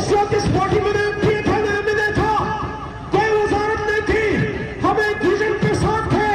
उस वक्त इस पार्टी में किए थे नहीं था, कोई वजारत नहीं थी, हम एक विजन के साथ थे।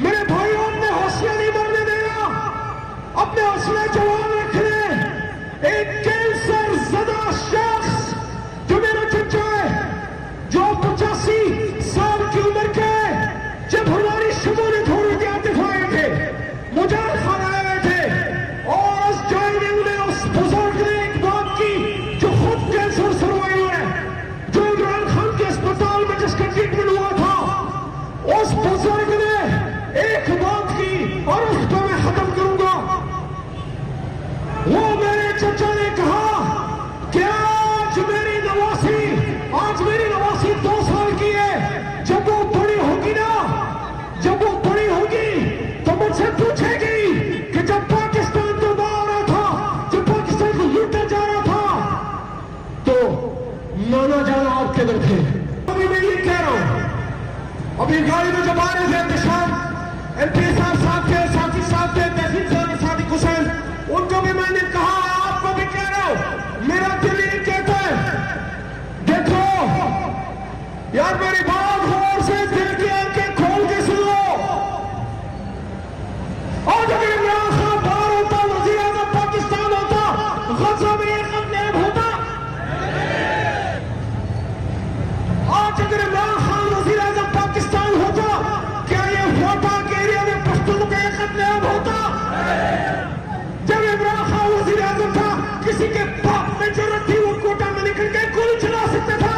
मेरे भाइयों, अपने हौसले नहीं मरने देना, अपने हौसले जवान रखने। एक कैंसर ज़दा शख्स जो मेरा चचा है, जो 85 साल की उम्र के, जब हमारी शमूलियत हो रही थी, आतिफ आए थे, मुजाहिद खान आए थे, और उस जॉय ने उन्हें उस बुजुर्ग ने एक बात की जो खुद कैंसर सर्वाइवर है, जो इमरान खान के अस्पताल में जिसका ट्रीटमेंट हुआ था, उस बुजुर्ग ने एक बात की और उस पर मैं खत्म करूंगा। वो मेरे चचा ने कहा कि आज मेरी नवासी 2 साल की है, जब वो बड़ी होगी ना, जब वो बड़ी होगी तो मुझसे पूछेगी कि जब पाकिस्तान तबाह हो रहा था, जब पाकिस्तान को लूटा जा रहा था, तो नाना जाना आप किधर थे? अभी मैं ये कह रहा हूं, अभी गाड़ी में जब आ रहे थे इंतशाम, एमपी साहब थे, साथी साहब थे, तहसील साहब, सादिक हुसैन, उनको भी मैंने कहा, आपको भी कह रहा हूं, मेरा दिल ये कहता है, देखो यार, मेरी बात गौर से दिल की आंखें खोल के सुनो। और जब इमरान खान बाहर होता, वजीर आज़म पाकिस्तान होता, गज़ा में ये ख़त्म होता। आज अगर इमरान खान वजीर आज़म पाकिस्तान होता, क्या ये फोटा के एरिया में पश्तून का ये ख़त्म होता? जब इमरान खान वजीर आज़म था, किसी के बाप में जरूरत थी, वो कोटा में निकल के गोली चला सकता था।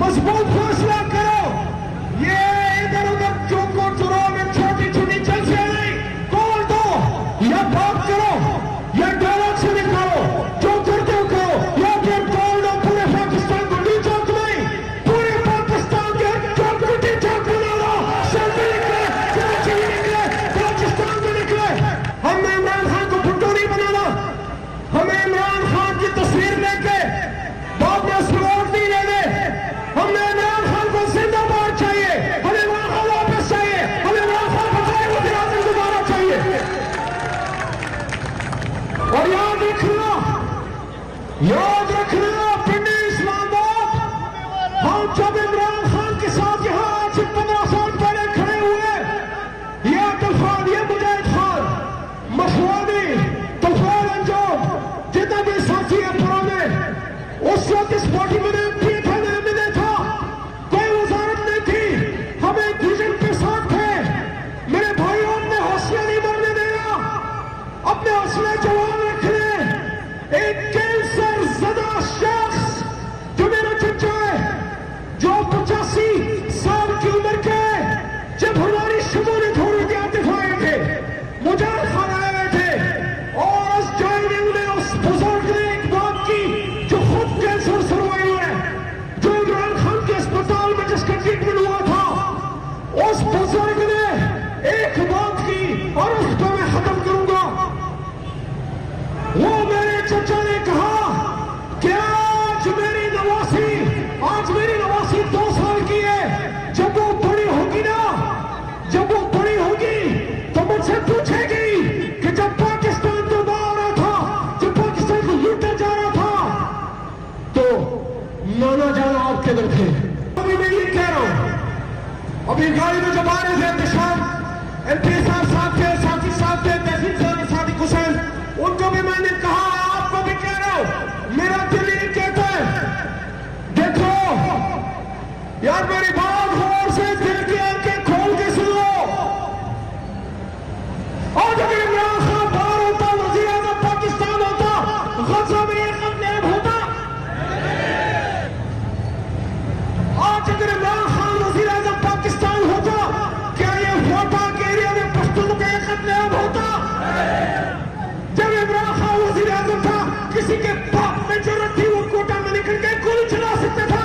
मजबूत फैसला करो। ये इधर उधर चौकों चुराहों में छोटी छोटी जलसे नहीं, कॉल दो या बात करो या डायलॉग से निकालो, जो करते हो करो, या फिर कॉल दो पूरे पाकिस्तान को, डी चौक नहीं, पूरे पाकिस्तान के चौक चौक बना लो। सेल्फी निकले, कराची में निकले, पाकिस्तान में निकले। हमें इमरान खान को फुटो नहीं बनाना, हमें इमरान खान की तस्वीर लेके बाद में स्लोट नहीं लेने। हमें इमरान खान को जिंदाबाद चाहिए, हमें इमरान खान वापस चाहिए, हमें इमरान खान बचाए वज़ीर आज़म दोबारा चाहिए। और याद रखना पिंडी इस्लामाबाद, हम जब इमरान खान के साथ यहाँ आज 15 साल पहले खड़े हुए, ये अब्दुल खान, ये मुजाहिद खान, मशवानी, तुफैल अंजुम, जितना भी साथी है पुराने, उस वक्त इस पार्टी में किए थे नहीं था, कोई वजारत नहीं थी, हम एक विजन के साथ थे। मेरे भाइयों, अपने हौसले नहीं मरने देना, अपने हौसले जवान रखने। एक कैंसर ज़दा शख्स जो मेरा चचा है, जो 85 साल की उम्र के, जब हमारी शमूलियत हो रही थी, आतिफ आए थे, मुजाहिद खान आए थे, और उस जॉय ने उन्हें उस बुजुर्ग ने एक बात की जो खुद कैंसर सर्वाइवर है, जो इमरान खान के अस्पताल में जिसका ट्रीटमेंट हुआ था, उस बुजुर्ग ने एक बात की और उस पर मैं खत्म करूंगा। वो मेरे चचा ने कहा कि आज मेरी नवासी 2 साल की है, जब वो बड़ी होगी ना, जब वो बड़ी होगी तो मुझसे पूछेगी कि जब पाकिस्तान तबाह हो रहा था, जब पाकिस्तान को लूटा जा रहा था, तो नाना जाना आप किधर थे? अभी मैं ये कह रहा हूं, अभी गाड़ी में जब आ रहे थे इंतशाम, एमपी साहब थे, साथी साहब थे, तहसील साहब, सादिक हुसैन, उनको भी मैंने कहा, आपको भी कह रहा हूं, मेरा दिल ये कहता है, देखो यार मेरी बात गौर से दिल की आंखें खोल के सुनो। आज अगर इमरान खान बाहर होता, वजीर आजम पाकिस्तान होता, गजा में ये कदम होता। आज अगर इमरान खान वजीर आजम पाकिस्तान होता, क्या ये फोटा के एरिया में पश्तून का एक कदम होता? जब इमरान खान वजीर आजम था, किसी के बाप में जरूरत थी वो कोटा में निकल के गोली चला सकता था।